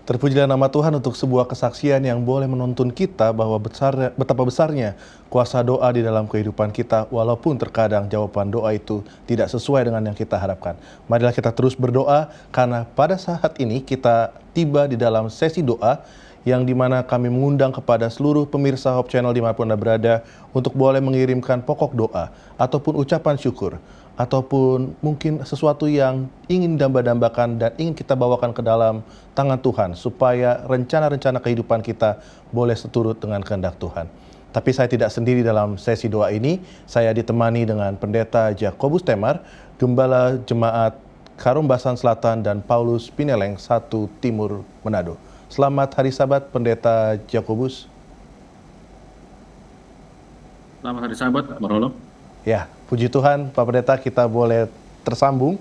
Terpujilah nama Tuhan untuk sebuah kesaksian yang boleh menuntun kita bahwa betapa besarnya kuasa doa di dalam kehidupan kita, walaupun terkadang jawaban doa itu tidak sesuai dengan yang kita harapkan. Marilah kita terus berdoa, karena pada saat ini kita tiba di dalam sesi doa yang dimana kami mengundang kepada seluruh pemirsa Hope Channel dimanapun Anda berada untuk boleh mengirimkan pokok doa ataupun ucapan syukur, ataupun mungkin sesuatu yang ingin damba-dambakan dan ingin kita bawakan ke dalam tangan Tuhan, supaya rencana-rencana kehidupan kita boleh seturut dengan kehendak Tuhan. Tapi saya tidak sendiri dalam sesi doa ini, saya ditemani dengan Pendeta Jakobus Temar, Gembala Jemaat Karumbasan Selatan dan Paulus Pineleng 1 Timur Manado. Selamat Hari Sabat, Pendeta Jakobus. Selamat Hari Sabat, Marolo. Ya, puji Tuhan, Pak Pendeta, kita boleh tersambung.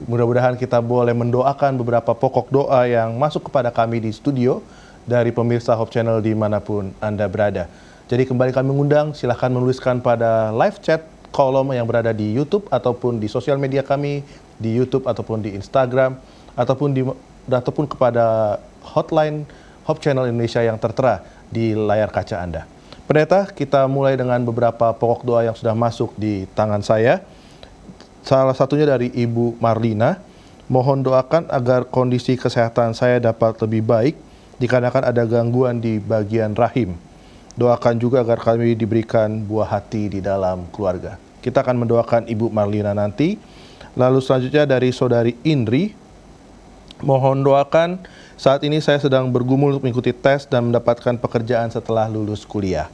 Mudah-mudahan kita boleh mendoakan beberapa pokok doa yang masuk kepada kami di studio dari pemirsa Hope Channel dimanapun Anda berada. Jadi kembali kami mengundang, silahkan menuliskan pada live chat kolom yang berada di YouTube ataupun di sosial media kami, di YouTube ataupun di Instagram, ataupun kepada hotline Hope Channel Indonesia yang tertera di layar kaca Anda. Pendeta, kita mulai dengan beberapa pokok doa yang sudah masuk di tangan saya. Salah satunya dari Ibu Marlina, mohon doakan agar kondisi kesehatan saya dapat lebih baik dikarenakan ada gangguan di bagian rahim. Doakan juga agar kami diberikan buah hati di dalam keluarga. Kita akan mendoakan Ibu Marlina nanti. Lalu selanjutnya dari Saudari Indri, mohon doakan, saat ini saya sedang bergumul untuk mengikuti tes dan mendapatkan pekerjaan setelah lulus kuliah.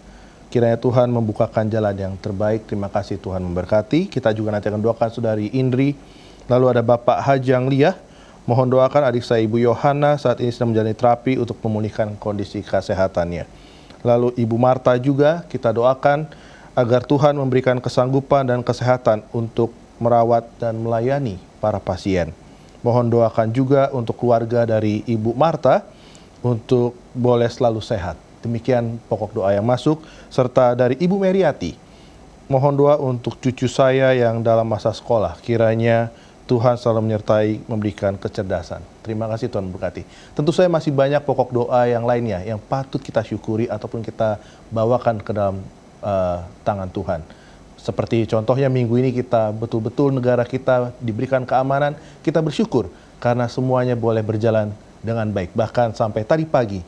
Kiranya Tuhan membukakan jalan yang terbaik. Terima kasih, Tuhan memberkati. Kita juga nanti akan doakan Saudari Indri. Lalu ada Bapak Hajang Liah, mohon doakan adik saya Ibu Yohana saat ini sedang menjalani terapi untuk memulihkan kondisi kesehatannya. Lalu Ibu Marta juga kita doakan agar Tuhan memberikan kesanggupan dan kesehatan untuk merawat dan melayani para pasien. Mohon doakan juga untuk keluarga dari Ibu Marta untuk boleh selalu sehat. Demikian pokok doa yang masuk, serta dari Ibu Meriati. Mohon doa untuk cucu saya yang dalam masa sekolah. Kiranya Tuhan selalu menyertai, memberikan kecerdasan. Terima kasih, Tuhan memberkati. Tentu saya masih banyak pokok doa yang lainnya yang patut kita syukuri ataupun kita bawakan ke dalam tangan Tuhan. Seperti contohnya minggu ini kita betul-betul negara kita diberikan keamanan, kita bersyukur karena semuanya boleh berjalan dengan baik. Bahkan sampai tadi pagi,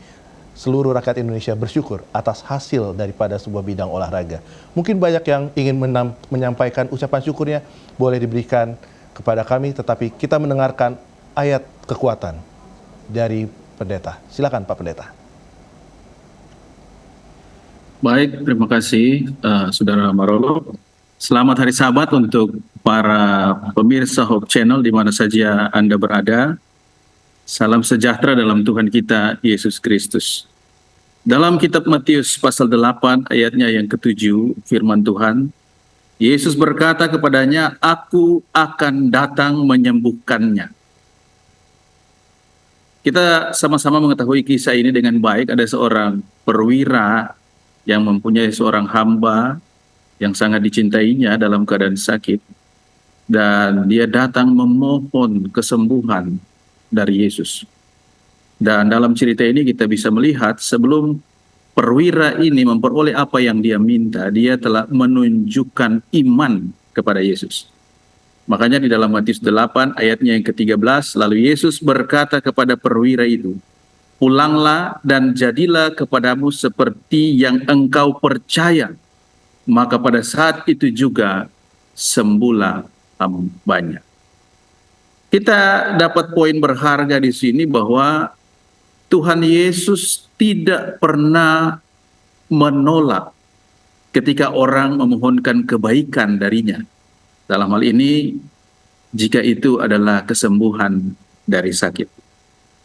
seluruh rakyat Indonesia bersyukur atas hasil daripada sebuah bidang olahraga. Mungkin banyak yang ingin menyampaikan ucapan syukurnya, boleh diberikan kepada kami, tetapi kita mendengarkan ayat kekuatan dari Pendeta. Silakan Pak Pendeta. Baik, terima kasih Saudara Marolo. Selamat Hari Sabat untuk para pemirsa Hope Channel di mana saja Anda berada. Salam sejahtera dalam Tuhan kita, Yesus Kristus. Dalam kitab Matius pasal 8 ayatnya yang ke-7, firman Tuhan, Yesus berkata kepadanya, "Aku akan datang menyembuhkannya." Kita sama-sama mengetahui kisah ini dengan baik. Ada seorang perwira yang mempunyai seorang hamba yang sangat dicintainya dalam keadaan sakit. Dan dia datang memohon kesembuhan dari Yesus. Dan dalam cerita ini kita bisa melihat sebelum perwira ini memperoleh apa yang dia minta, dia telah menunjukkan iman kepada Yesus. Makanya di dalam Matius 8 ayatnya yang ke-13, lalu Yesus berkata kepada perwira itu, "Pulanglah dan jadilah kepadamu seperti yang engkau percaya." Maka pada saat itu juga sembuhlah hambanya. Kita dapat poin berharga di sini bahwa Tuhan Yesus tidak pernah menolak ketika orang memohonkan kebaikan darinya. Dalam hal ini, jika itu adalah kesembuhan dari sakit.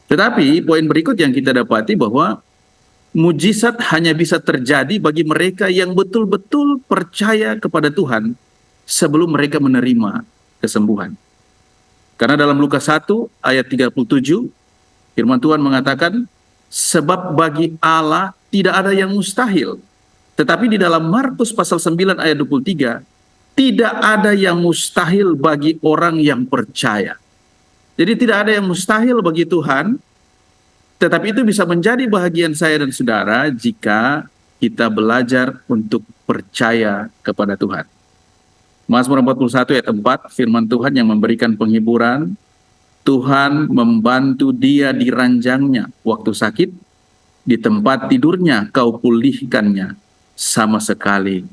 Tetapi poin berikut yang kita dapati bahwa mujizat hanya bisa terjadi bagi mereka yang betul-betul percaya kepada Tuhan sebelum mereka menerima kesembuhan. Karena dalam Lukas 1 ayat 37, firman Tuhan mengatakan, "Sebab bagi Allah tidak ada yang mustahil." Tetapi di dalam Markus pasal 9 ayat 23, tidak ada yang mustahil bagi orang yang percaya. Jadi tidak ada yang mustahil bagi Tuhan Tetapi itu bisa menjadi bahagian saya dan saudara jika kita belajar untuk percaya kepada Tuhan. Mazmur 41 ayat 4, firman Tuhan yang memberikan penghiburan, Tuhan membantu dia di ranjangnya waktu sakit, di tempat tidurnya kau pulihkannya sama sekali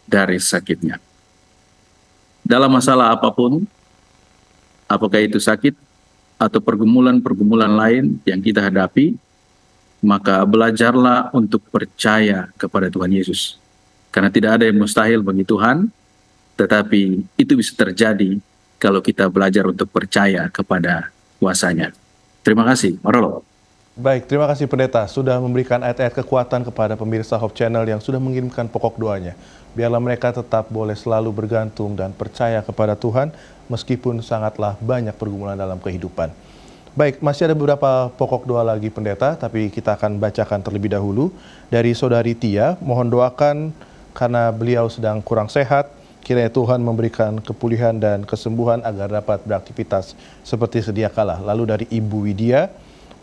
dari sakitnya. Dalam masalah apapun, apakah itu sakit atau pergumulan-pergumulan lain yang kita hadapi, maka belajarlah untuk percaya kepada Tuhan Yesus. Karena tidak ada yang mustahil bagi Tuhan, tetapi itu bisa terjadi kalau kita belajar untuk percaya kepada kuasa-Nya. Terima kasih, Marolo. Baik, terima kasih Pendeta sudah memberikan ayat-ayat kekuatan kepada pemirsa Hope Channel yang sudah mengirimkan pokok doanya. Biarlah mereka tetap boleh selalu bergantung dan percaya kepada Tuhan meskipun sangatlah banyak pergumulan dalam kehidupan. Baik, masih ada beberapa pokok doa lagi Pendeta, tapi kita akan bacakan terlebih dahulu. Dari Saudari Tia, mohon doakan karena beliau sedang kurang sehat, kiranya Tuhan memberikan kepulihan dan kesembuhan agar dapat beraktivitas seperti sedia kala. Lalu dari Ibu Widya,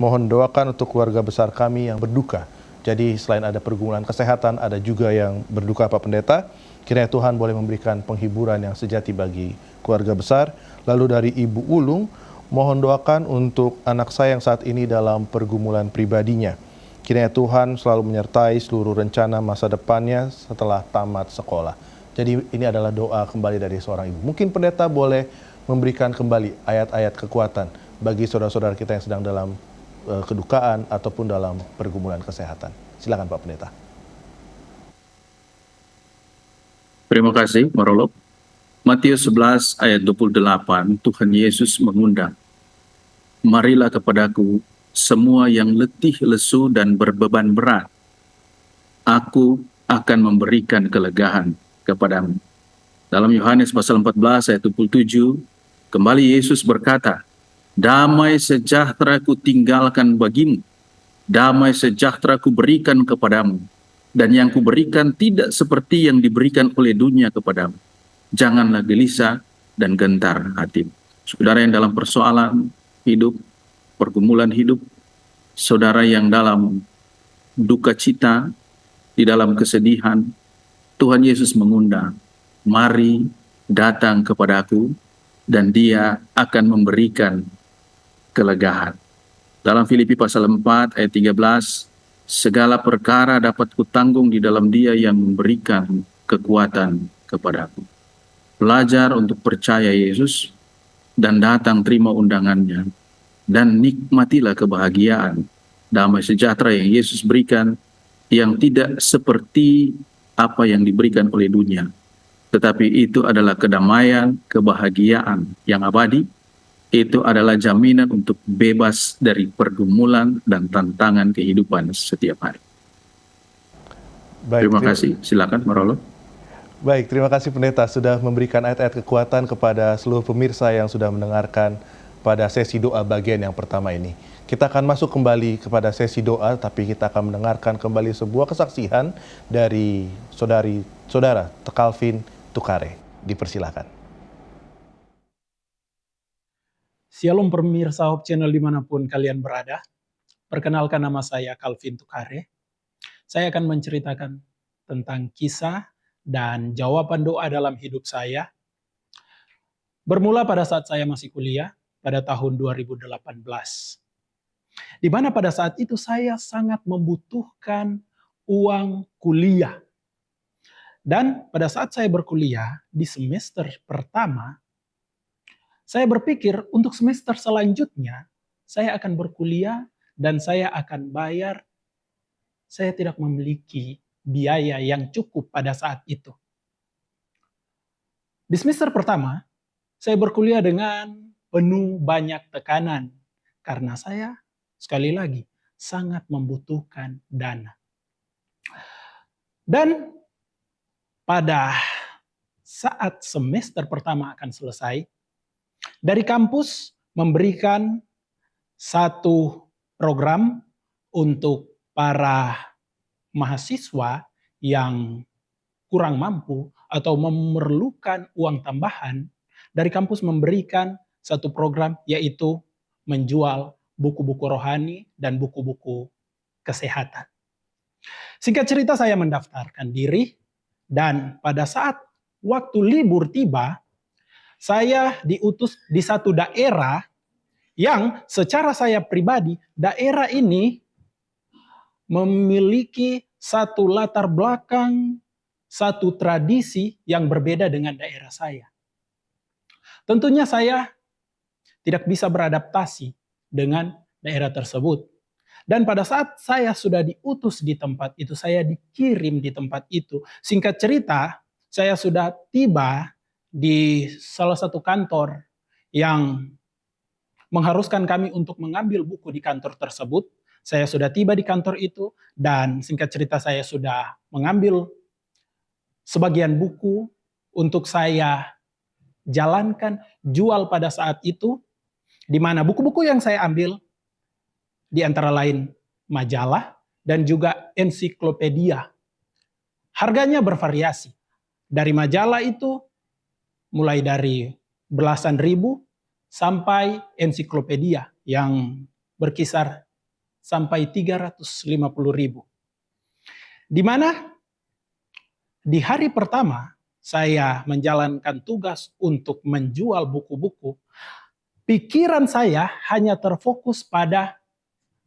mohon doakan untuk keluarga besar kami yang berduka. Jadi selain ada pergumulan kesehatan, ada juga yang berduka Pak Pendeta. Kiranya Tuhan boleh memberikan penghiburan yang sejati bagi keluarga besar. Lalu dari Ibu Ulung, mohon doakan untuk anak saya yang saat ini dalam pergumulan pribadinya. Kiranya Tuhan selalu menyertai seluruh rencana masa depannya setelah tamat sekolah. Jadi ini adalah doa kembali dari seorang ibu. Mungkin Pendeta boleh memberikan kembali ayat-ayat kekuatan bagi saudara-saudara kita yang sedang dalam kedukaan ataupun dalam pergumulan kesehatan. Silakan Pak Pendeta. Terima kasih, Marolo. Matius 11 ayat 28, Tuhan Yesus mengundang, marilah kepadaku semua yang letih, lesu, dan berbeban berat. Aku akan memberikan kelegaan kepadamu. Dalam Yohanes pasal 14 ayat 27, kembali Yesus berkata, damai sejahtera ku tinggalkan bagimu, damai sejahtera ku berikan kepadamu, dan yang ku berikan tidak seperti yang diberikan oleh dunia kepadamu. Janganlah gelisah dan gentar hati. Saudara yang dalam persoalan hidup, pergumulan hidup, saudara yang dalam duka cita, di dalam kesedihan, Tuhan Yesus mengundang, mari datang kepadaku dan Dia akan memberikan kelegaan. Dalam Filipi pasal 4 ayat 13, segala perkara dapat kutanggung di dalam Dia yang memberikan kekuatan kepadaku. Belajar untuk percaya Yesus dan datang terima undangannya dan nikmatilah kebahagiaan, damai sejahtera yang Yesus berikan yang tidak seperti apa yang diberikan oleh dunia. Tetapi itu adalah kedamaian, kebahagiaan yang abadi. Itu adalah jaminan untuk bebas dari pergumulan dan tantangan kehidupan setiap hari. Terima kasih. Silakan, Marolo. Baik, terima kasih Pendeta sudah memberikan ayat-ayat kekuatan kepada seluruh pemirsa yang sudah mendengarkan pada sesi doa bagian yang pertama ini. Kita akan masuk kembali kepada sesi doa, tapi kita akan mendengarkan kembali sebuah kesaksian dari saudara Calvin Tukare. Dipersilakan. Shalom pemirsa Hope Channel dimanapun kalian berada. Perkenalkan nama saya Calvin Tukare. Saya akan menceritakan tentang kisah dan jawaban doa dalam hidup saya. Bermula pada saat saya masih kuliah pada tahun 2018. Di mana pada saat itu saya sangat membutuhkan uang kuliah. Dan pada saat saya berkuliah di semester pertama, saya berpikir untuk semester selanjutnya saya akan berkuliah dan saya akan bayar. Saya tidak memiliki biaya yang cukup pada saat itu. Di semester pertama, saya berkuliah dengan penuh banyak tekanan karena saya sekali lagi sangat membutuhkan dana. Dan pada saat semester pertama akan selesai, dari kampus memberikan satu program untuk para mahasiswa yang kurang mampu atau memerlukan uang tambahan. Dari kampus memberikan satu program yaitu menjual buku-buku rohani, dan buku-buku kesehatan. Singkat cerita, saya mendaftarkan diri, dan pada saat waktu libur tiba, saya diutus di satu daerah yang secara saya pribadi, daerah ini memiliki satu latar belakang, satu tradisi yang berbeda dengan daerah saya. Tentunya saya tidak bisa beradaptasi dengan daerah tersebut. Dan pada saat saya sudah diutus di tempat itu, saya dikirim di tempat itu. Singkat cerita, saya sudah tiba di salah satu kantor yang mengharuskan kami untuk mengambil buku di kantor tersebut. Saya sudah tiba di kantor itu, dan singkat cerita saya sudah mengambil sebagian buku untuk saya jalankan, jual pada saat itu, di mana buku-buku yang saya ambil, di antara lain majalah dan juga ensiklopedia. Harganya bervariasi. Dari majalah itu mulai dari belasan ribu sampai ensiklopedia yang berkisar sampai 350.000. Di mana di hari pertama saya menjalankan tugas untuk menjual buku-buku, pikiran saya hanya terfokus pada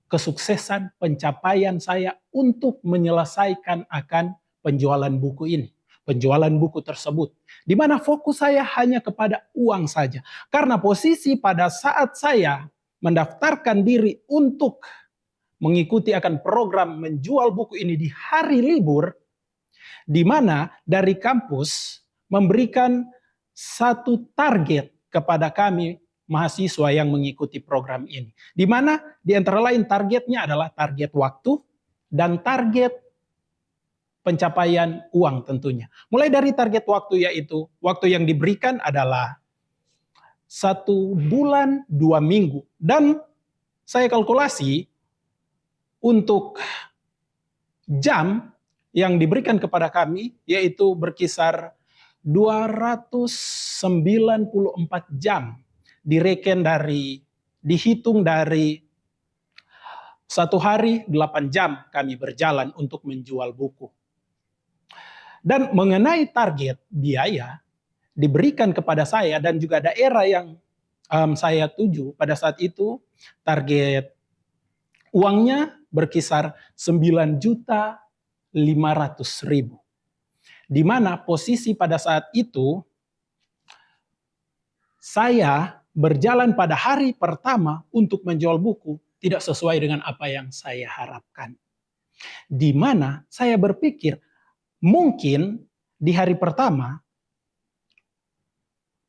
kesuksesan pencapaian saya untuk menyelesaikan akan penjualan buku ini, penjualan buku tersebut. Di mana fokus saya hanya kepada uang saja. Karena posisi pada saat saya mendaftarkan diri untuk mengikuti akan program menjual buku ini di hari libur, di mana dari kampus memberikan satu target kepada kami mahasiswa yang mengikuti program ini. Di mana di antara lain targetnya adalah target waktu dan target pencapaian uang tentunya. Mulai dari target waktu, yaitu waktu yang diberikan adalah 1 bulan 2 minggu. Dan saya kalkulasi untuk jam yang diberikan kepada kami yaitu berkisar 294 jam. Dihitung dari 1 hari 8 jam kami berjalan untuk menjual buku. Dan mengenai target biaya diberikan kepada saya dan juga daerah yang saya tuju pada saat itu, target uangnya berkisar 9.500.000. Di mana posisi pada saat itu saya berjalan pada hari pertama untuk menjual buku tidak sesuai dengan apa yang saya harapkan. Di mana saya berpikir mungkin di hari pertama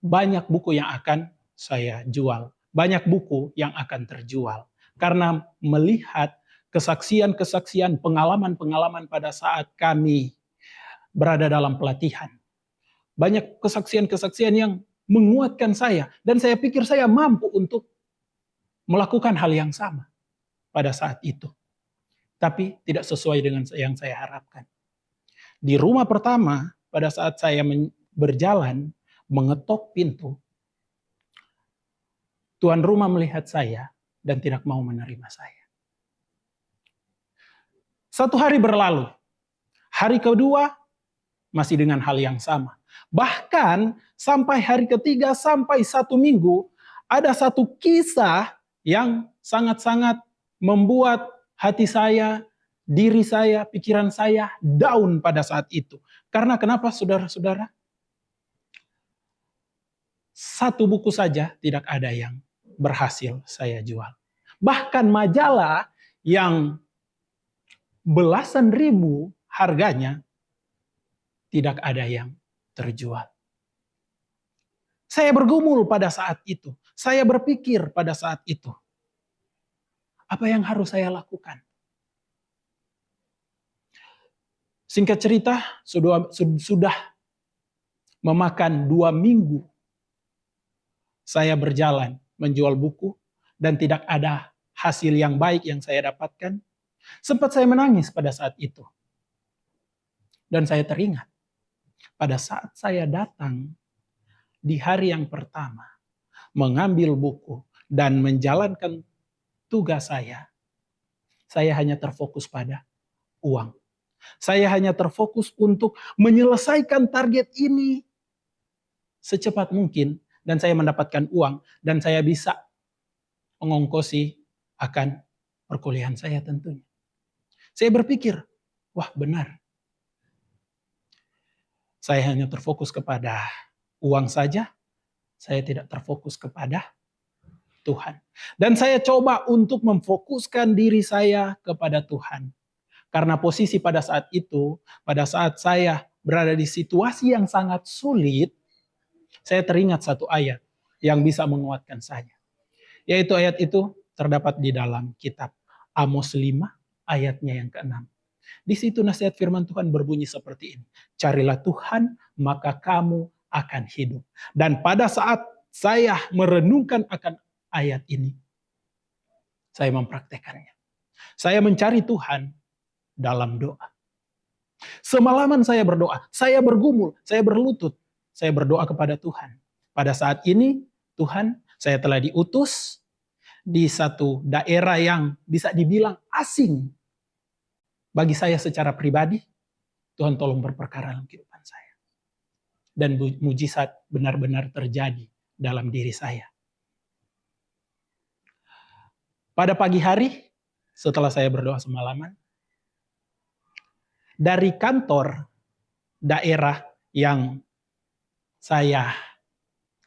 banyak buku yang akan saya jual, banyak buku yang akan terjual. Karena melihat kesaksian-kesaksian, pengalaman-pengalaman pada saat kami berada dalam pelatihan. Banyak kesaksian-kesaksian yang menguatkan saya, dan saya pikir saya mampu untuk melakukan hal yang sama pada saat itu. Tapi tidak sesuai dengan yang saya harapkan. Di rumah pertama, pada saat saya berjalan, mengetok pintu, tuan rumah melihat saya dan tidak mau menerima saya. 1 hari berlalu, hari kedua masih dengan hal yang sama. Bahkan sampai hari ketiga, sampai 1 minggu, ada satu kisah yang sangat-sangat membuat hati saya, diri saya, pikiran saya down pada saat itu. Karena kenapa saudara-saudara? 1 buku saja tidak ada yang berhasil saya jual. Bahkan majalah yang belasan ribu harganya tidak ada yang terjual. Saya bergumul pada saat itu. Saya berpikir pada saat itu, apa yang harus saya lakukan? Singkat cerita, sudah memakan 2 minggu saya berjalan menjual buku dan tidak ada hasil yang baik yang saya dapatkan. Sempat saya menangis pada saat itu. Dan saya teringat, pada saat saya datang di hari yang pertama, mengambil buku dan menjalankan tugas saya hanya terfokus pada uang. Saya hanya terfokus untuk menyelesaikan target ini secepat mungkin, dan saya mendapatkan uang, dan saya bisa mengongkosi akan perkuliahan saya tentunya. Saya berpikir, wah benar. Saya hanya terfokus kepada uang saja, saya tidak terfokus kepada Tuhan. Dan saya coba untuk memfokuskan diri saya kepada Tuhan. Karena posisi pada saat itu, pada saat saya berada di situasi yang sangat sulit, saya teringat satu ayat yang bisa menguatkan saya. Yaitu ayat itu terdapat di dalam kitab Amos 5 ayatnya yang ke-6. Di situ nasihat firman Tuhan berbunyi seperti ini. Carilah Tuhan, maka kamu akan hidup. Dan pada saat saya merenungkan akan ayat ini, saya mempraktekannya. Saya mencari Tuhan dalam doa. Semalaman saya berdoa, saya bergumul, saya berlutut, saya berdoa kepada Tuhan. Pada saat ini, Tuhan, saya telah diutus di satu daerah yang bisa dibilang asing bagi saya secara pribadi. Tuhan tolong berperkara dalam kehidupan saya. Dan mujizat benar-benar terjadi dalam diri saya. Pada pagi hari, setelah saya berdoa semalaman, dari kantor daerah yang saya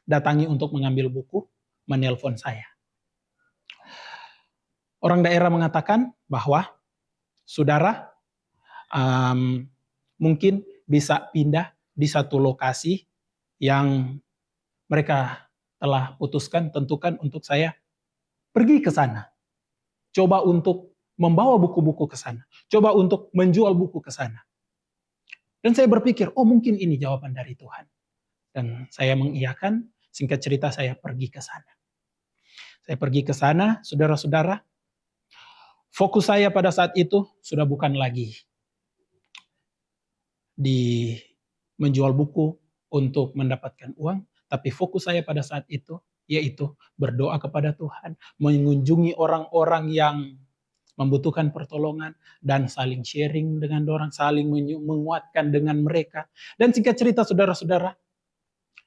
datangi untuk mengambil buku, menelpon saya. Orang daerah mengatakan bahwa saudara mungkin bisa pindah di satu lokasi yang mereka telah putuskan, tentukan untuk saya pergi ke sana. Coba untuk membawa buku-buku ke sana. Coba untuk menjual buku ke sana. Dan saya berpikir, oh mungkin ini jawaban dari Tuhan. Dan saya mengiyakan, singkat cerita saya pergi ke sana. Saya pergi ke sana, saudara-saudara. Fokus saya pada saat itu sudah bukan lagi di menjual buku untuk mendapatkan uang, tapi fokus saya pada saat itu yaitu berdoa kepada Tuhan, mengunjungi orang-orang yang membutuhkan pertolongan, dan saling sharing dengan orang, saling menguatkan dengan mereka. Dan singkat cerita saudara-saudara,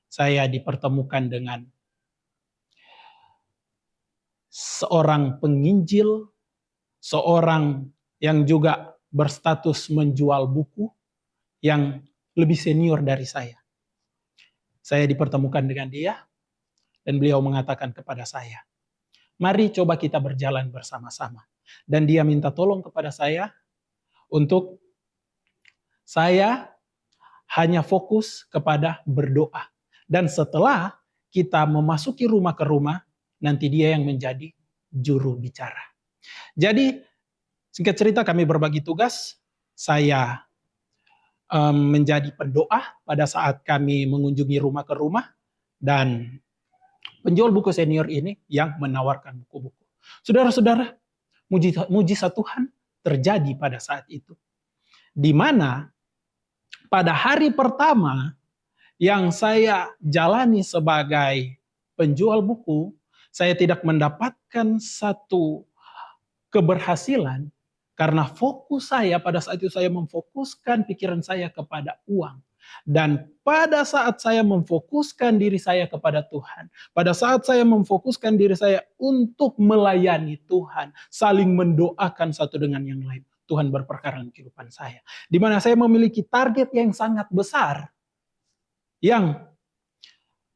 saya dipertemukan dengan seorang penginjil, seorang yang juga berstatus menjual buku, yang lebih senior dari saya. Saya dipertemukan dengan dia, dan beliau mengatakan kepada saya, mari coba kita berjalan bersama-sama. Dan dia minta tolong kepada saya untuk saya hanya fokus kepada berdoa. Dan setelah kita memasuki rumah ke rumah, nanti dia yang menjadi juru bicara. Jadi singkat cerita kami berbagi tugas, saya menjadi pendoa pada saat kami mengunjungi rumah ke rumah, dan penjual buku senior ini yang menawarkan buku-buku. Saudara-saudara, mujizat Tuhan terjadi pada saat itu. Di mana pada hari pertama yang saya jalani sebagai penjual buku, saya tidak mendapatkan satu keberhasilan karena fokus saya pada saat itu, saya memfokuskan pikiran saya kepada uang. Dan pada saat saya memfokuskan diri saya kepada Tuhan, pada saat saya memfokuskan diri saya untuk melayani Tuhan, saling mendoakan satu dengan yang lain, Tuhan berperkara dalam kehidupan saya. Di mana saya memiliki target yang sangat besar, yang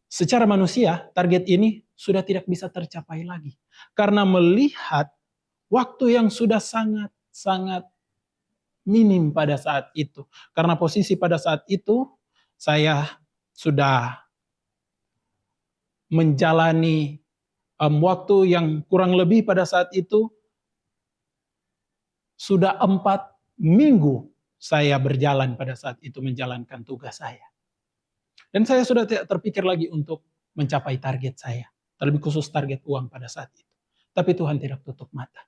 secara manusia target ini sudah tidak bisa tercapai lagi. Karena melihat waktu yang sudah sangat minim pada saat itu. Karena posisi pada saat itu, saya sudah menjalani waktu yang kurang lebih pada saat itu, sudah 4 minggu saya berjalan pada saat itu menjalankan tugas saya. Dan saya sudah tidak terpikir lagi untuk mencapai target saya. Terlebih khusus target uang pada saat itu. Tapi Tuhan tidak tutup mata.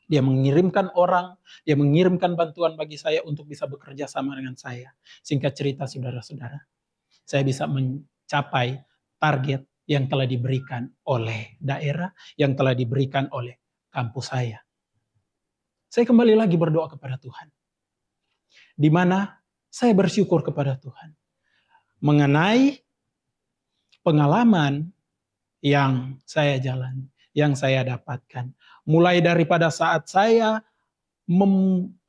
Dia mengirimkan orang, dia mengirimkan bantuan bagi saya untuk bisa bekerja sama dengan saya. Singkat cerita saudara-saudara, saya bisa mencapai target yang telah diberikan oleh daerah, yang telah diberikan oleh kampus saya. Saya kembali lagi berdoa kepada Tuhan. Di mana saya bersyukur kepada Tuhan. Mengenai pengalaman yang saya jalani, yang saya dapatkan. Mulai daripada saat saya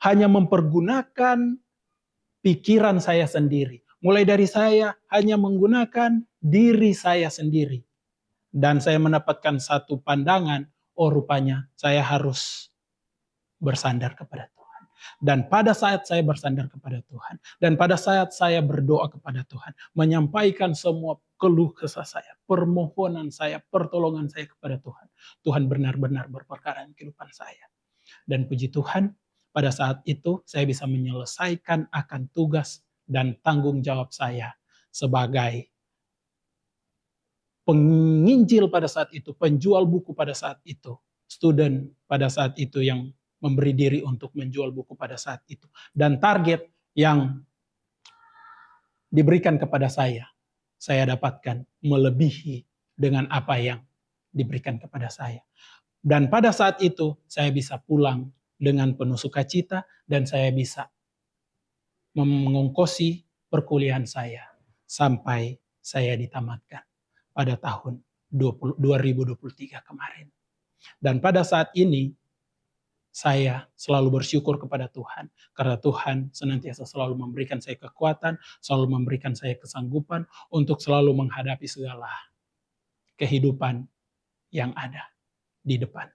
hanya mempergunakan pikiran saya sendiri. Mulai dari saya hanya menggunakan diri saya sendiri. Dan saya mendapatkan satu pandangan, oh rupanya saya harus bersandar kepada Tuhan. Dan pada saat saya bersandar kepada Tuhan, dan pada saat saya berdoa kepada Tuhan, menyampaikan semua keluh kesah saya, permohonan saya, pertolongan saya kepada Tuhan, Tuhan benar-benar berperkara di kehidupan saya. Dan puji Tuhan, pada saat itu saya bisa menyelesaikan akan tugas dan tanggung jawab saya sebagai penginjil pada saat itu, penjual buku pada saat itu, student pada saat itu yang memberi diri untuk menjual buku pada saat itu. Dan target yang diberikan kepada saya dapatkan melebihi dengan apa yang diberikan kepada saya. Dan pada saat itu saya bisa pulang dengan penuh sukacita dan saya bisa mengongkosi perkuliahan saya sampai saya ditamatkan pada tahun 2023 kemarin. Dan pada saat ini saya selalu bersyukur kepada Tuhan karena Tuhan senantiasa selalu memberikan saya kekuatan, selalu memberikan saya kesanggupan untuk selalu menghadapi segala kehidupan yang ada di depan.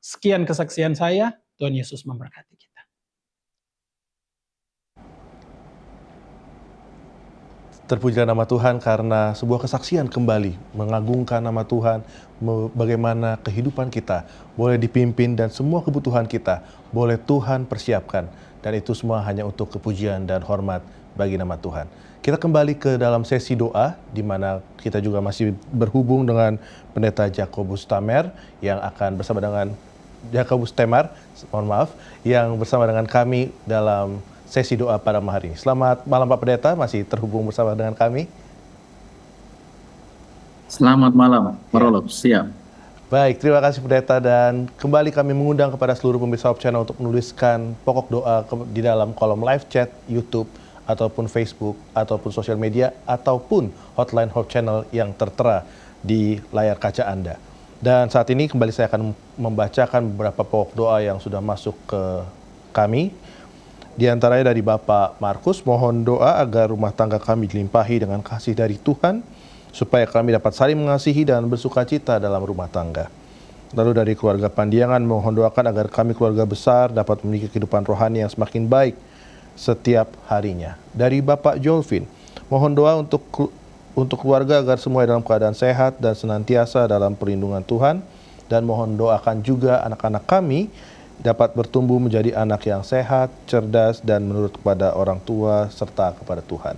Sekian kesaksian saya, Tuhan Yesus memberkati kita. Terpujilah nama Tuhan karena sebuah kesaksian kembali mengagungkan nama Tuhan, bagaimana kehidupan kita boleh dipimpin dan semua kebutuhan kita boleh Tuhan persiapkan. Dan itu semua hanya untuk kepujian dan hormat bagi nama Tuhan. Kita kembali ke dalam sesi doa, di mana kita juga masih berhubung dengan Pendeta Jakobus Tamer yang akan bersama dengan Jakobus Temar, yang bersama dengan kami dalam sesi doa pada malam hari ini. Selamat malam Pak Pendeta, masih terhubung bersama dengan kami. Selamat malam, Marolop, siap. Baik, terima kasih Pendeta, dan kembali kami mengundang kepada seluruh pemirsa Hope Channel untuk menuliskan pokok doa di dalam kolom live chat YouTube, ataupun Facebook, ataupun sosial media, ataupun hotline Hope Channel yang tertera di layar kaca Anda. Dan saat ini kembali saya akan membacakan beberapa pokok doa yang sudah masuk ke kami. Di antaranya dari Bapak Markus, mohon doa agar rumah tangga kami dilimpahi dengan kasih dari Tuhan, supaya kami dapat saling mengasihi dan bersukacita dalam rumah tangga. Lalu dari keluarga Pandiangan, mohon doakan agar kami keluarga besar dapat memiliki kehidupan rohani yang semakin baik setiap harinya. Dari Bapak Jolvin, mohon doa untuk keluarga agar semua dalam keadaan sehat dan senantiasa dalam perlindungan Tuhan, dan mohon doakan juga anak-anak kami dapat bertumbuh menjadi anak yang sehat, cerdas, dan menurut kepada orang tua serta kepada Tuhan.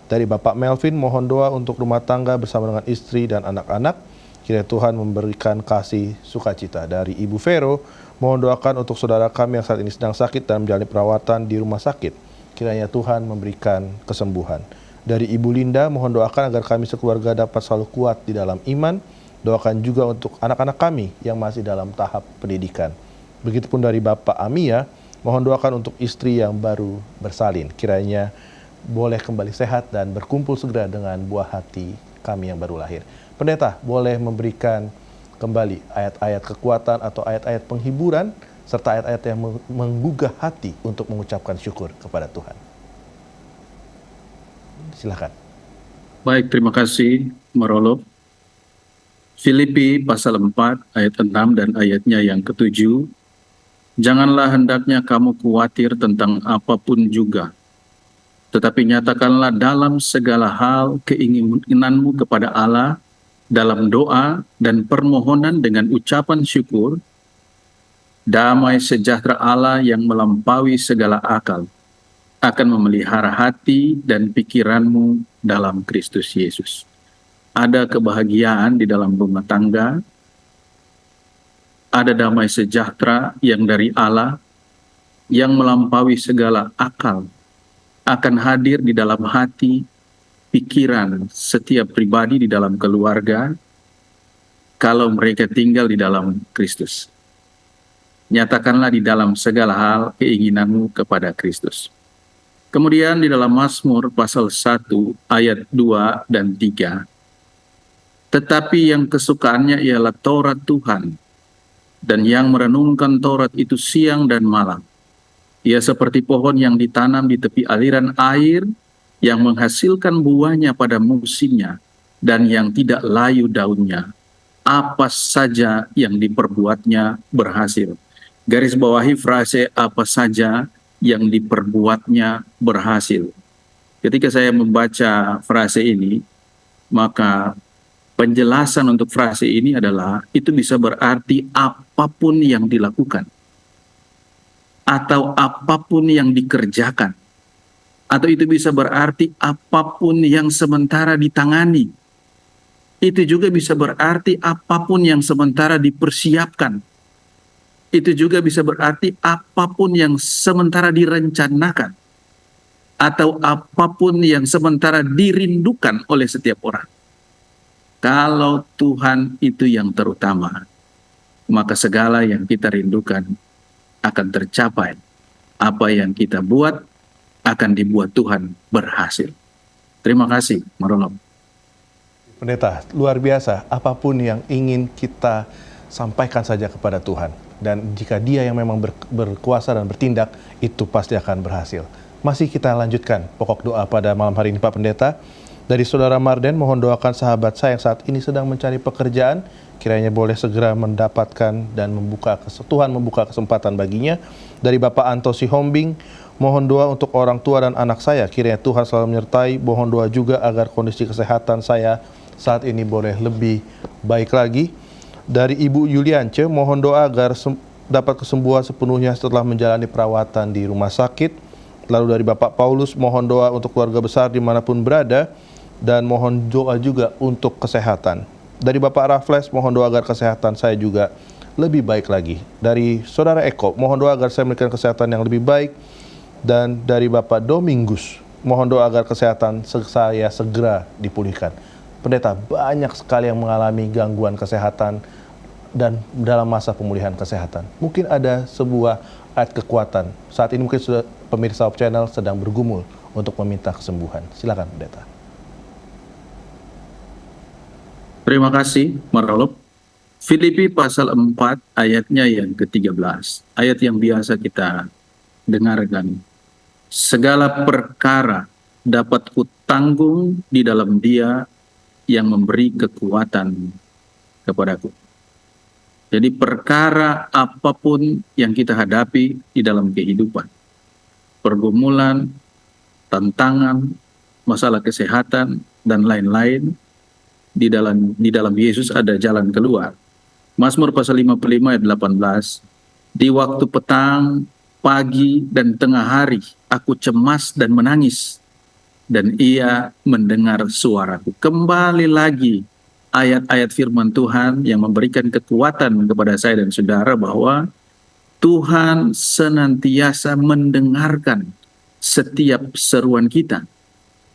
Dari Bapak Melvin, mohon doa untuk rumah tangga bersama dengan istri dan anak-anak, kiranya Tuhan memberikan kasih sukacita. Dari Ibu Vero, mohon doakan untuk saudara kami yang saat ini sedang sakit dan menjalani perawatan di rumah sakit, kiranya Tuhan memberikan kesembuhan. Dari Ibu Linda, mohon doakan agar kami sekeluarga dapat selalu kuat di dalam iman. Doakan juga untuk anak-anak kami yang masih dalam tahap pendidikan. Begitupun dari Bapak Amia, mohon doakan untuk istri yang baru bersalin. Kiranya boleh kembali sehat dan berkumpul segera dengan buah hati kami yang baru lahir. Pendeta boleh memberikan kembali ayat-ayat kekuatan atau ayat-ayat penghiburan serta ayat-ayat yang menggugah hati untuk mengucapkan syukur kepada Tuhan. Silakan. Baik, terima kasih Marolop. Filipi pasal 4 ayat 6 dan ayatnya yang ke-7. Janganlah hendaknya kamu khawatir tentang apapun juga, tetapi nyatakanlah dalam segala hal keinginanmu kepada Allah dalam doa dan permohonan dengan ucapan syukur. Damai sejahtera Allah yang melampaui segala akal akan memelihara hati dan pikiranmu dalam Kristus Yesus. Ada kebahagiaan di dalam rumah tangga, ada damai sejahtera yang dari Allah yang melampaui segala akal akan hadir di dalam hati, pikiran setiap pribadi di dalam keluarga, kalau mereka tinggal di dalam Kristus. Nyatakanlah di dalam segala hal keinginanmu kepada Kristus. Kemudian di dalam Mazmur pasal 1 ayat 2 dan 3, tetapi yang kesukaannya ialah Taurat Tuhan, dan yang merenungkan Taurat itu siang dan malam. Ia seperti pohon yang ditanam di tepi aliran air, yang menghasilkan buahnya pada musimnya, dan yang tidak layu daunnya. Apa saja yang diperbuatnya berhasil. Garis bawahi frase apa saja yang diperbuatnya berhasil. Ketika saya membaca frase ini, maka penjelasan untuk frase ini adalah itu bisa berarti apapun yang dilakukan, atau apapun yang dikerjakan, atau itu bisa berarti apapun yang sementara ditangani. Itu juga bisa berarti apapun yang sementara dipersiapkan. Itu juga bisa berarti apapun yang sementara direncanakan, atau apapun yang sementara dirindukan oleh setiap orang. Kalau Tuhan itu yang terutama, maka segala yang kita rindukan akan tercapai. Apa yang kita buat akan dibuat Tuhan berhasil. Terima kasih, Marolop. Pendeta, luar biasa. Apapun yang ingin kita sampaikan saja kepada Tuhan. Dan jika Dia yang memang berkuasa dan bertindak, itu pasti akan berhasil. Masih kita lanjutkan pokok doa pada malam hari ini, Pak Pendeta. Dari Saudara Marden, mohon doakan sahabat saya yang saat ini sedang mencari pekerjaan, kiranya boleh segera mendapatkan dan Tuhan membuka kesempatan baginya. Dari Bapak Anto Sihombing, mohon doa untuk orang tua dan anak saya, kiranya Tuhan selalu menyertai. Mohon doa juga agar kondisi kesehatan saya saat ini boleh lebih baik lagi. Dari Ibu Yuliance, mohon doa agar dapat kesembuhan sepenuhnya setelah menjalani perawatan di rumah sakit. Lalu dari Bapak Paulus, mohon doa untuk keluarga besar dimanapun berada, dan mohon doa juga untuk kesehatan. Dari Bapak Raffles, mohon doa agar kesehatan saya juga lebih baik lagi. Dari Saudara Eko, mohon doa agar saya memiliki kesehatan yang lebih baik. Dan dari Bapak Domingus, mohon doa agar kesehatan saya segera dipulihkan. Pendeta, banyak sekali yang mengalami gangguan kesehatan dan dalam masa pemulihan kesehatan. Mungkin ada sebuah ayat kekuatan. Saat ini mungkin sudah pemirsa Hope Channel sedang bergumul untuk meminta kesembuhan. Silakan, Pendeta. Terima kasih, Marolop. Filipi pasal 4 ayatnya yang ke-13. Ayat yang biasa kita dengarkan. Segala perkara dapat kutanggung di dalam Dia yang memberi kekuatan kepadaku. Jadi perkara apapun yang kita hadapi di dalam kehidupan, pergumulan, tantangan, masalah kesehatan, dan lain-lain, di dalam Yesus ada jalan keluar. Mazmur pasal 55 ayat 18, di waktu petang, pagi, dan tengah hari, aku cemas dan menangis, dan Ia mendengar suaraku. Kembali lagi ayat-ayat firman Tuhan yang memberikan kekuatan kepada saya dan saudara bahwa Tuhan senantiasa mendengarkan setiap seruan kita,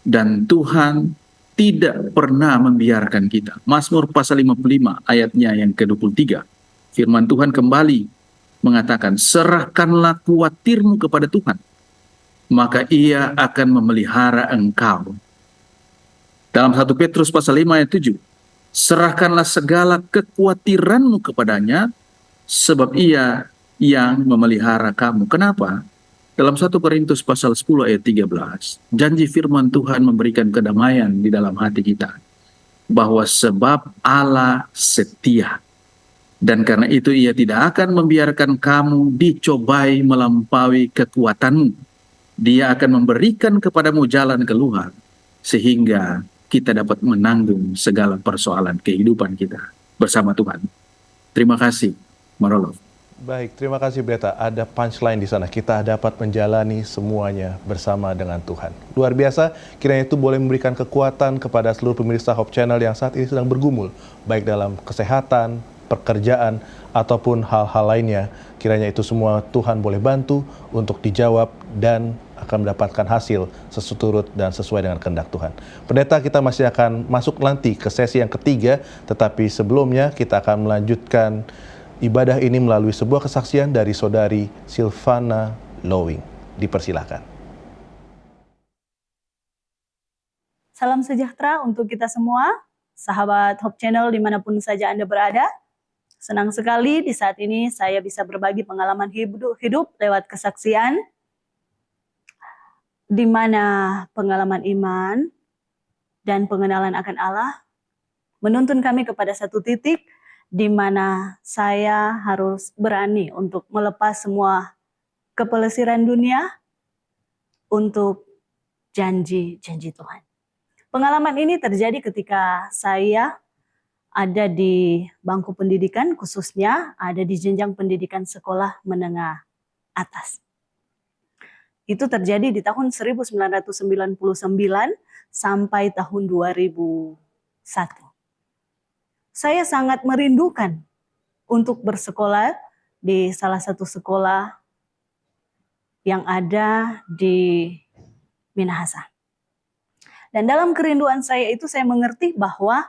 dan Tuhan tidak pernah membiarkan kita. Mazmur pasal 55 ayatnya yang ke-23, firman Tuhan kembali mengatakan, serahkanlah kuatirmu kepada Tuhan, maka Ia akan memelihara engkau. Dalam 1 Petrus pasal 5 ayat 7, serahkanlah segala kekhawatiranmu kepadanya, sebab Ia yang memelihara kamu. Kenapa? Dalam 1 Korintus pasal 10 ayat 13, janji firman Tuhan memberikan kedamaian di dalam hati kita, bahwa sebab Allah setia, dan karena itu Ia tidak akan membiarkan kamu dicobai melampaui kekuatanmu. Dia akan memberikan kepadamu jalan keluar, sehingga kita dapat menanggung segala persoalan kehidupan kita bersama Tuhan. Terima kasih, Marolov. Baik, terima kasih Pendeta. Ada punchline di sana. Kita dapat menjalani semuanya bersama dengan Tuhan. Luar biasa, kiranya itu boleh memberikan kekuatan kepada seluruh pemirsa Hope Channel yang saat ini sedang bergumul, baik dalam kesehatan, pekerjaan, ataupun hal-hal lainnya. Kiranya itu semua Tuhan boleh bantu untuk dijawab dan akan mendapatkan hasil seturut dan sesuai dengan kehendak Tuhan. Pendeta, kita masih akan masuk nanti ke sesi yang ketiga, tetapi sebelumnya kita akan melanjutkan ibadah ini melalui sebuah kesaksian dari saudari Silvana Lowing. Dipersilakan. Salam sejahtera untuk kita semua, sahabat Hope Channel dimanapun saja Anda berada. Senang sekali di saat ini saya bisa berbagi pengalaman hidup lewat kesaksian, di mana pengalaman iman dan pengenalan akan Allah menuntun kami kepada satu titik di mana saya harus berani untuk melepas semua kepelesiran dunia untuk janji-janji Tuhan. Pengalaman ini terjadi ketika saya ada di bangku pendidikan, khususnya ada di jenjang pendidikan sekolah menengah atas. Itu terjadi di tahun 1999 sampai tahun 2001. Saya sangat merindukan untuk bersekolah di salah satu sekolah yang ada di Minahasa. Dan dalam kerinduan saya itu saya mengerti bahwa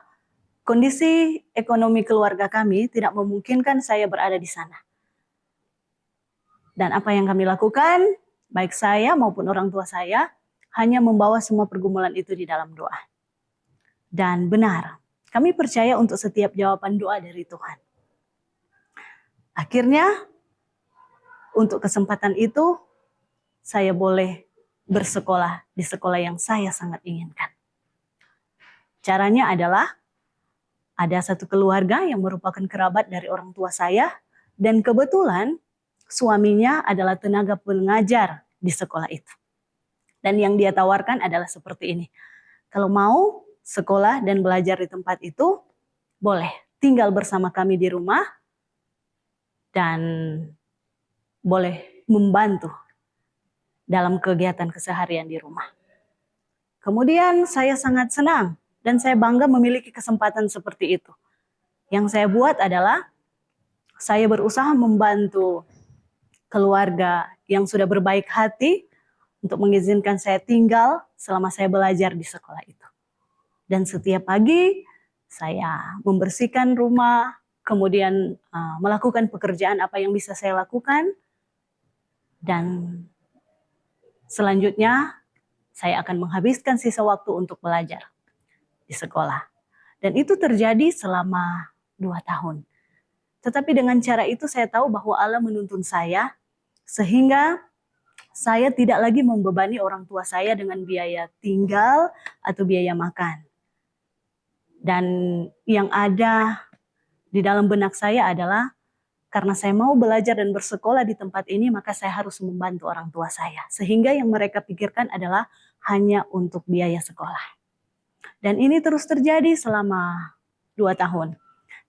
kondisi ekonomi keluarga kami tidak memungkinkan saya berada di sana. Dan apa yang kami lakukan, baik saya maupun orang tua saya, hanya membawa semua pergumulan itu di dalam doa. Dan benar, kami percaya untuk setiap jawaban doa dari Tuhan. Akhirnya, untuk kesempatan itu, saya boleh bersekolah di sekolah yang saya sangat inginkan. Caranya adalah, ada satu keluarga yang merupakan kerabat dari orang tua saya, dan kebetulan suaminya adalah tenaga pengajar di sekolah itu. Dan yang dia tawarkan adalah seperti ini. Kalau mau sekolah dan belajar di tempat itu, boleh tinggal bersama kami di rumah, dan boleh membantu dalam kegiatan keseharian di rumah. Kemudian saya sangat senang dan saya bangga memiliki kesempatan seperti itu. Yang saya buat adalah saya berusaha membantu keluarga yang sudah berbaik hati untuk mengizinkan saya tinggal selama saya belajar di sekolah itu. Dan setiap pagi saya membersihkan rumah, kemudian melakukan pekerjaan apa yang bisa saya lakukan, dan selanjutnya saya akan menghabiskan sisa waktu untuk belajar di sekolah. Dan itu terjadi selama 2 tahun. Tetapi dengan cara itu saya tahu bahwa Allah menuntun saya, sehingga saya tidak lagi membebani orang tua saya dengan biaya tinggal atau biaya makan. Dan yang ada di dalam benak saya adalah, karena saya mau belajar dan bersekolah di tempat ini, maka saya harus membantu orang tua saya. Sehingga yang mereka pikirkan adalah hanya untuk biaya sekolah. Dan ini terus terjadi selama 2 tahun.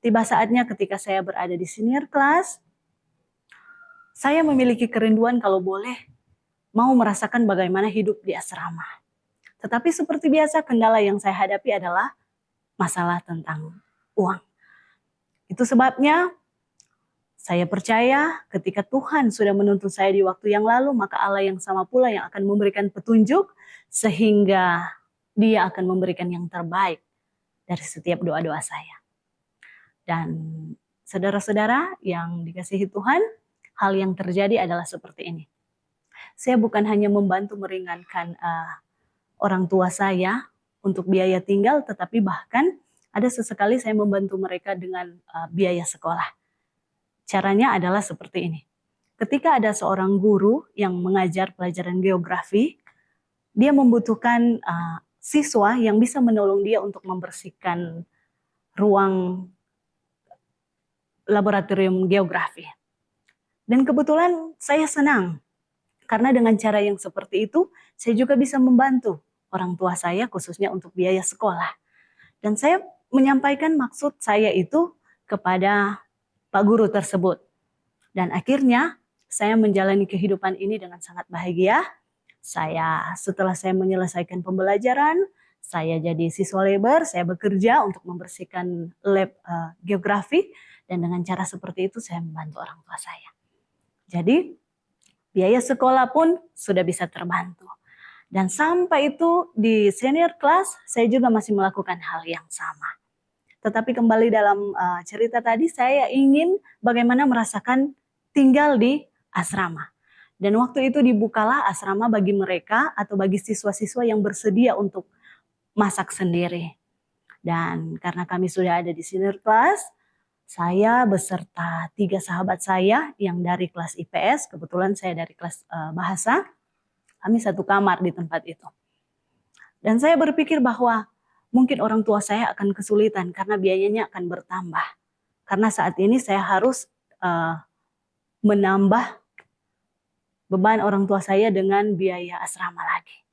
Tiba saatnya ketika saya berada di senior kelas, saya memiliki kerinduan kalau boleh mau merasakan bagaimana hidup di asrama. Tetapi seperti biasa kendala yang saya hadapi adalah masalah tentang uang. Itu sebabnya saya percaya ketika Tuhan sudah menuntun saya di waktu yang lalu, maka Allah yang sama pula yang akan memberikan petunjuk sehingga Dia akan memberikan yang terbaik dari setiap doa-doa saya. Dan saudara-saudara yang dikasihi Tuhan, hal yang terjadi adalah seperti ini. Saya bukan hanya membantu meringankan orang tua saya untuk biaya tinggal, tetapi bahkan ada sesekali saya membantu mereka dengan biaya sekolah. Caranya adalah seperti ini. Ketika ada seorang guru yang mengajar pelajaran geografi, dia membutuhkan siswa yang bisa menolong dia untuk membersihkan ruang laboratorium geografi. Dan kebetulan saya senang, karena dengan cara yang seperti itu, saya juga bisa membantu orang tua saya khususnya untuk biaya sekolah. Dan saya menyampaikan maksud saya itu kepada Pak Guru tersebut. Dan akhirnya saya menjalani kehidupan ini dengan sangat bahagia. Setelah saya menyelesaikan pembelajaran, saya jadi siswa labor, saya bekerja untuk membersihkan lab geografi, dan dengan cara seperti itu saya membantu orang tua saya. Jadi Biaya sekolah pun sudah bisa terbantu. Dan sampai itu di senior class saya juga masih melakukan hal yang sama. Tetapi kembali dalam cerita tadi, saya ingin bagaimana merasakan tinggal di asrama. Dan waktu itu dibukalah asrama bagi mereka atau bagi siswa-siswa yang bersedia untuk masak sendiri. Dan karena kami sudah ada di senior class, saya beserta 3 sahabat saya yang dari kelas IPS, kebetulan saya dari kelas bahasa, kami satu kamar di tempat itu. Dan saya berpikir bahwa mungkin orang tua saya akan kesulitan karena biayanya akan bertambah. Karena saat ini saya harus menambah beban orang tua saya dengan biaya asrama lagi.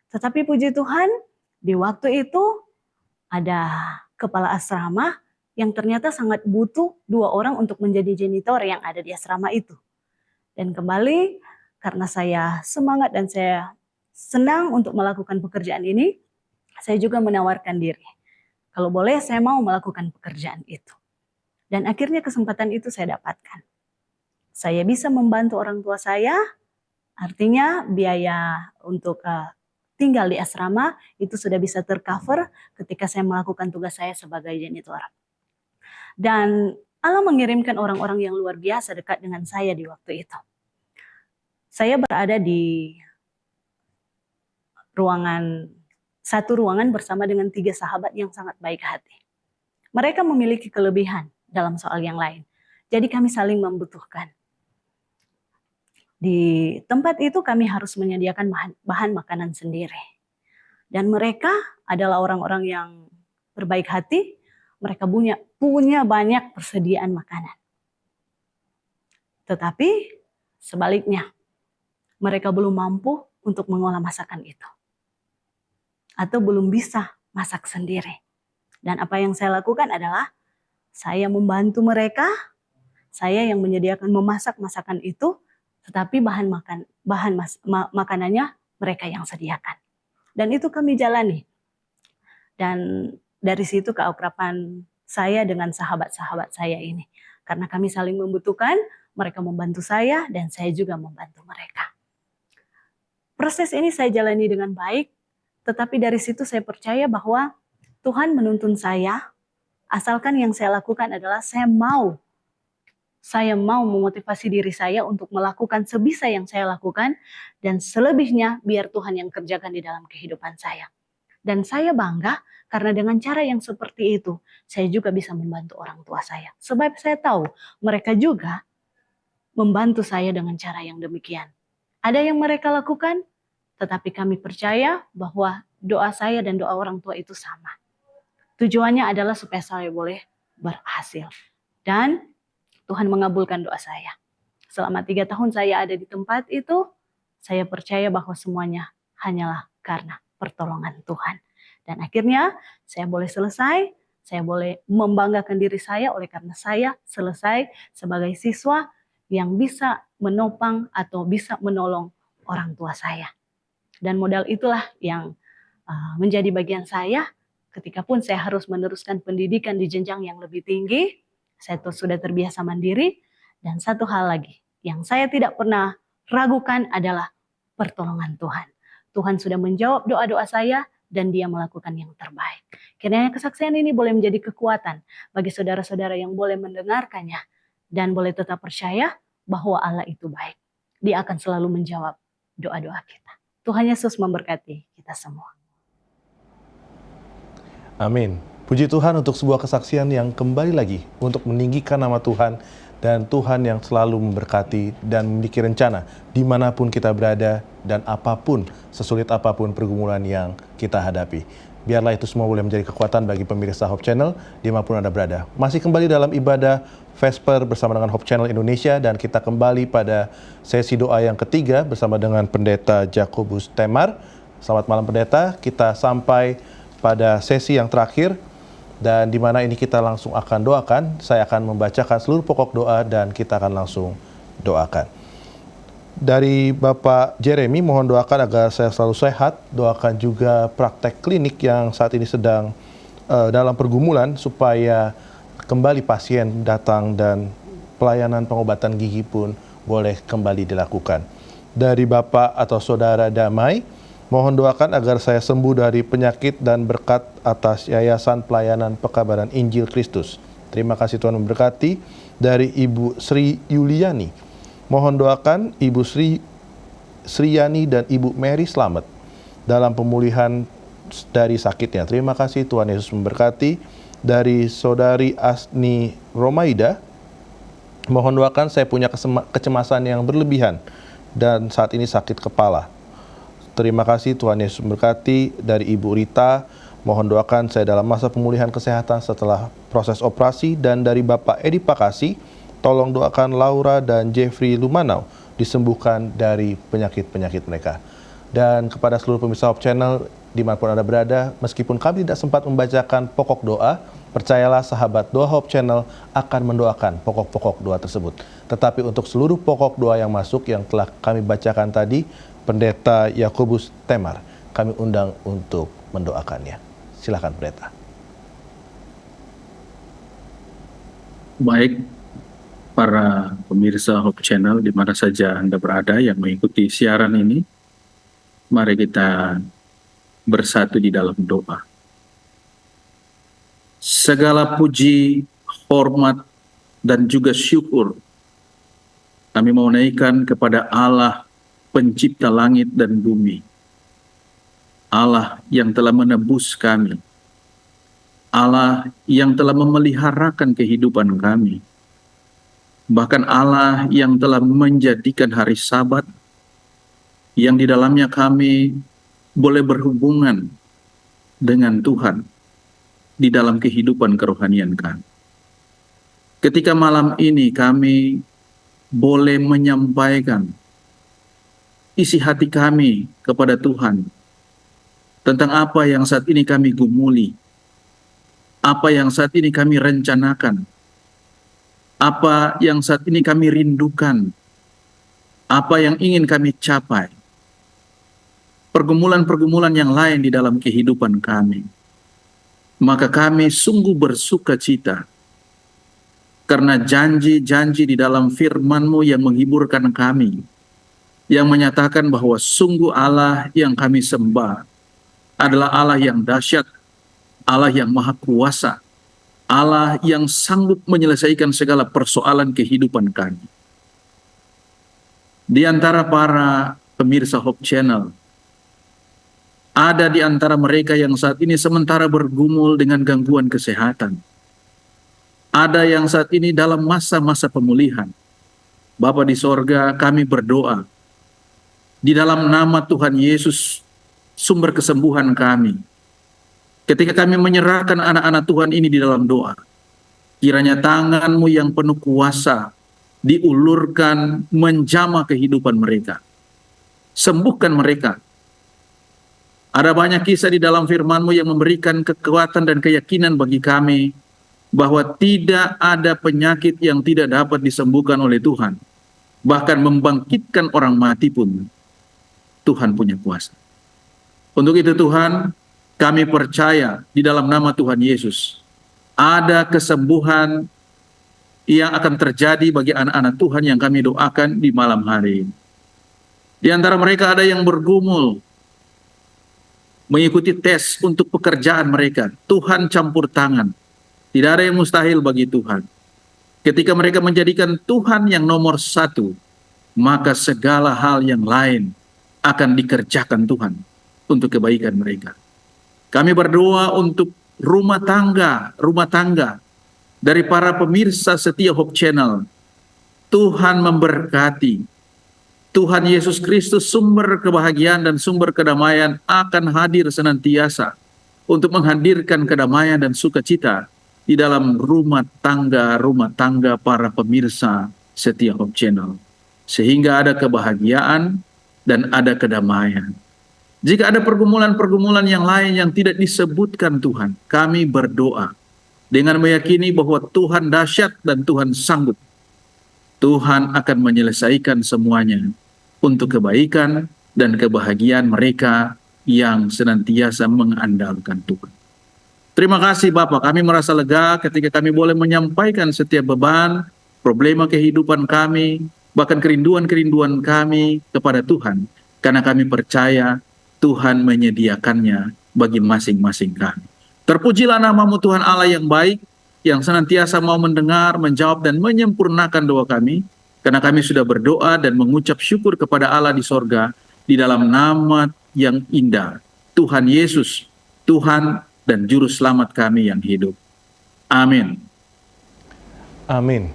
Tetapi puji Tuhan, di waktu itu ada kepala asrama yang ternyata sangat butuh 2 orang untuk menjadi janitor yang ada di asrama itu. Dan kembali, karena saya semangat dan saya senang untuk melakukan pekerjaan ini, saya juga menawarkan diri. Kalau boleh, saya mau melakukan pekerjaan itu. Dan akhirnya kesempatan itu saya dapatkan. Saya bisa membantu orang tua saya, artinya biaya untuk tinggal di asrama itu sudah bisa tercover ketika saya melakukan tugas saya sebagai janitor. Dan Allah mengirimkan orang-orang yang luar biasa dekat dengan saya di waktu itu. Saya berada di satu ruangan bersama dengan 3 sahabat yang sangat baik hati. Mereka memiliki kelebihan dalam soal yang lain. Jadi kami saling membutuhkan. Di tempat itu kami harus menyediakan bahan makanan sendiri. Dan mereka adalah orang-orang yang berbaik hati, mereka punya banyak persediaan makanan. Tetapi sebaliknya, mereka belum mampu untuk mengolah masakan itu. Atau belum bisa masak sendiri. Dan apa yang saya lakukan adalah, saya membantu mereka, saya yang menyediakan memasak masakan itu, tetapi makanannya mereka yang sediakan. Dan itu kami jalani. Dan dari situ keakraban saya dengan sahabat-sahabat saya ini. Karena kami saling membutuhkan, mereka membantu saya dan saya juga membantu mereka. Proses ini saya jalani dengan baik, tetapi dari situ saya percaya bahwa Tuhan menuntun saya, asalkan yang saya lakukan adalah saya mau memotivasi diri saya untuk melakukan sebisa yang saya lakukan, dan selebihnya biar Tuhan yang kerjakan di dalam kehidupan saya. Dan saya bangga karena dengan cara yang seperti itu, saya juga bisa membantu orang tua saya. Sebab saya tahu mereka juga membantu saya dengan cara yang demikian. Ada yang mereka lakukan, tetapi kami percaya bahwa doa saya dan doa orang tua itu sama. Tujuannya adalah supaya saya boleh berhasil. Dan Tuhan mengabulkan doa saya. Selama 3 tahun saya ada di tempat itu, saya percaya bahwa semuanya hanyalah karena pertolongan Tuhan. Dan akhirnya saya boleh selesai, saya boleh membanggakan diri saya oleh karena saya selesai sebagai siswa yang bisa menopang atau bisa menolong orang tua saya. Dan modal itulah yang menjadi bagian saya ketika pun saya harus meneruskan pendidikan di jenjang yang lebih tinggi. Saya sudah terbiasa mandiri. Dan satu hal lagi yang saya tidak pernah ragukan adalah pertolongan Tuhan. Tuhan sudah menjawab doa-doa saya dan Dia melakukan yang terbaik. Kiranya kesaksian ini boleh menjadi kekuatan bagi saudara-saudara yang boleh mendengarkannya dan boleh tetap percaya bahwa Allah itu baik. Dia akan selalu menjawab doa-doa kita. Tuhan Yesus memberkati kita semua. Amin. Puji Tuhan untuk sebuah kesaksian yang kembali lagi untuk meninggikan nama Tuhan, dan Tuhan yang selalu memberkati dan memiliki rencana dimanapun kita berada dan apapun, sesulit apapun pergumulan yang kita hadapi. Biarlah itu semua boleh menjadi kekuatan bagi pemirsa Hope Channel dimanapun Anda berada. Masih kembali dalam ibadah Vesper bersama dengan Hope Channel Indonesia, dan kita kembali pada sesi doa yang ketiga bersama dengan Pendeta Jakobus Temar. Selamat malam Pendeta, kita sampai pada sesi yang terakhir, dan di mana ini kita langsung akan doakan. Saya akan membacakan seluruh pokok doa dan kita akan langsung doakan. Dari Bapak Jeremy, mohon doakan agar saya selalu sehat. Doakan juga praktek klinik yang saat ini sedang dalam pergumulan supaya kembali pasien datang dan pelayanan pengobatan gigi pun boleh kembali dilakukan. dari Bapak atau Saudara Damai. Mohon doakan agar saya sembuh dari penyakit dan berkat atas Yayasan Pelayanan Pekabaran Injil Kristus. Terima kasih Tuhan memberkati. Dari Ibu Sri Yuliani. Mohon doakan Ibu Sriyani dan Ibu Mary selamat dalam pemulihan dari sakitnya. Terima kasih, Tuhan Yesus memberkati. Dari Saudari Asni Romaida, mohon doakan saya punya kecemasan yang berlebihan dan saat ini sakit kepala. Terima kasih, Tuhan Yesus memberkati. Dari Ibu Rita, mohon doakan saya dalam masa pemulihan kesehatan setelah proses operasi. Dan dari Bapak Edi Pakasi, tolong doakan Laura dan Jeffrey Lumanau disembuhkan dari penyakit-penyakit mereka. Dan kepada seluruh pemirsa Hope Channel, dimanapun Anda berada, meskipun kami tidak sempat membacakan pokok doa, percayalah sahabat doa Hope Channel akan mendoakan pokok-pokok doa tersebut. Tetapi untuk seluruh pokok doa yang masuk yang telah kami bacakan tadi, Pendeta Yakobus Temar, kami undang untuk mendoakannya. Silakan Pendeta. Baik, para pemirsa Hope Channel di mana saja Anda berada yang mengikuti siaran ini, mari kita bersatu di dalam doa. Segala puji, hormat, dan juga syukur kami mau naikkan kepada Allah pencipta langit dan bumi. Allah yang telah menebus kami. Allah yang telah memeliharakan kehidupan kami. Bahkan Allah yang telah menjadikan hari Sabat yang di dalamnya kami boleh berhubungan dengan Tuhan di dalam kehidupan kerohanian kami. Ketika malam ini kami boleh menyampaikan isi hati kami kepada Tuhan tentang apa yang saat ini kami gumuli, apa yang saat ini kami rencanakan, apa yang saat ini kami rindukan, apa yang ingin kami capai, pergumulan-pergumulan yang lain di dalam kehidupan kami. Maka kami sungguh bersuka cita karena janji-janji di dalam firman-Mu yang menghiburkan kami, yang menyatakan bahwa sungguh Allah yang kami sembah adalah Allah yang dahsyat, Allah yang maha kuasa, Allah yang sanggup menyelesaikan segala persoalan kehidupan kami. Di antara para pemirsa Hope Channel, ada di antara mereka yang saat ini sementara bergumul dengan gangguan kesehatan. Ada yang saat ini dalam masa-masa pemulihan. Bapa di sorga, kami berdoa. Di dalam nama Tuhan Yesus, sumber kesembuhan kami. Ketika kami menyerahkan anak-anak Tuhan ini di dalam doa, kiranya tangan-Mu yang penuh kuasa diulurkan menjamah kehidupan mereka. Sembuhkan mereka. Ada banyak kisah di dalam firman-Mu yang memberikan kekuatan dan keyakinan bagi kami bahwa tidak ada penyakit yang tidak dapat disembuhkan oleh Tuhan. Bahkan membangkitkan orang mati pun Tuhan punya kuasa. Untuk itu Tuhan, kami percaya di dalam nama Tuhan Yesus, ada kesembuhan yang akan terjadi bagi anak-anak Tuhan yang kami doakan di malam hari ini. Di antara mereka ada yang bergumul, mengikuti tes untuk pekerjaan mereka. Tuhan campur tangan. Tidak ada yang mustahil bagi Tuhan. Ketika mereka menjadikan Tuhan yang nomor satu, maka segala hal yang lain akan dikerjakan Tuhan untuk kebaikan mereka. Kami berdoa untuk rumah tangga dari para pemirsa setia Hope Channel. Tuhan memberkati. Tuhan Yesus Kristus, sumber kebahagiaan dan sumber kedamaian, akan hadir senantiasa untuk menghadirkan kedamaian dan sukacita di dalam rumah tangga para pemirsa setia Hope Channel. Sehingga ada kebahagiaan dan ada kedamaian. Jika ada pergumulan-pergumulan yang lain yang tidak disebutkan Tuhan, kami berdoa dengan meyakini bahwa Tuhan dahsyat dan Tuhan sanggup. Tuhan akan menyelesaikan semuanya untuk kebaikan dan kebahagiaan mereka yang senantiasa mengandalkan Tuhan. Terima kasih Bapak, kami merasa lega ketika kami boleh menyampaikan setiap beban, problema kehidupan kami, bahkan kerinduan-kerinduan kami kepada Tuhan, karena kami percaya Tuhan menyediakannya bagi masing-masing kami. Terpujilah nama-Mu Tuhan Allah yang baik, yang senantiasa mau mendengar, menjawab, dan menyempurnakan doa kami, karena kami sudah berdoa dan mengucap syukur kepada Allah di sorga, di dalam nama yang indah, Tuhan Yesus, Tuhan dan Juru Selamat kami yang hidup. Amin. Amin.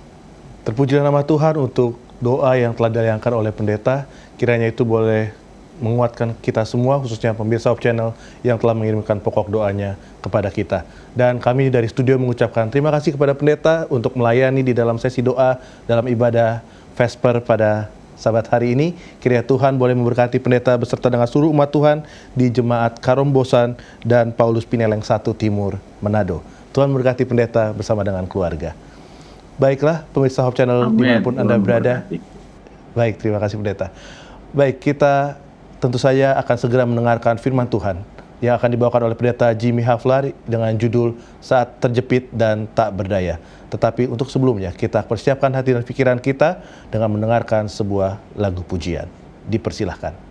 Terpujilah nama Tuhan untuk doa yang telah dilayangkan oleh pendeta. Kiranya itu boleh menguatkan kita semua, khususnya pemirsa Hope Channel yang telah mengirimkan pokok doanya kepada kita. Dan kami dari studio mengucapkan terima kasih kepada pendeta untuk melayani di dalam sesi doa dalam ibadah Vesper pada Sabat hari ini. Kiranya Tuhan boleh memberkati pendeta beserta dengan seluruh umat Tuhan di Jemaat Karombosan dan Paulus Pineleng 1 Timur, Manado. Tuhan memberkati pendeta bersama dengan keluarga. Baiklah, pemirsa Hope Channel dimanapun Anda berada. Baik, terima kasih pendeta. Baik, kita tentu saja akan segera mendengarkan firman Tuhan yang akan dibawakan oleh pendeta Jimmy Haflar dengan judul Saat Terjepit dan Tak Berdaya. Tetapi untuk sebelumnya, kita persiapkan hati dan pikiran kita dengan mendengarkan sebuah lagu pujian. Dipersilahkan.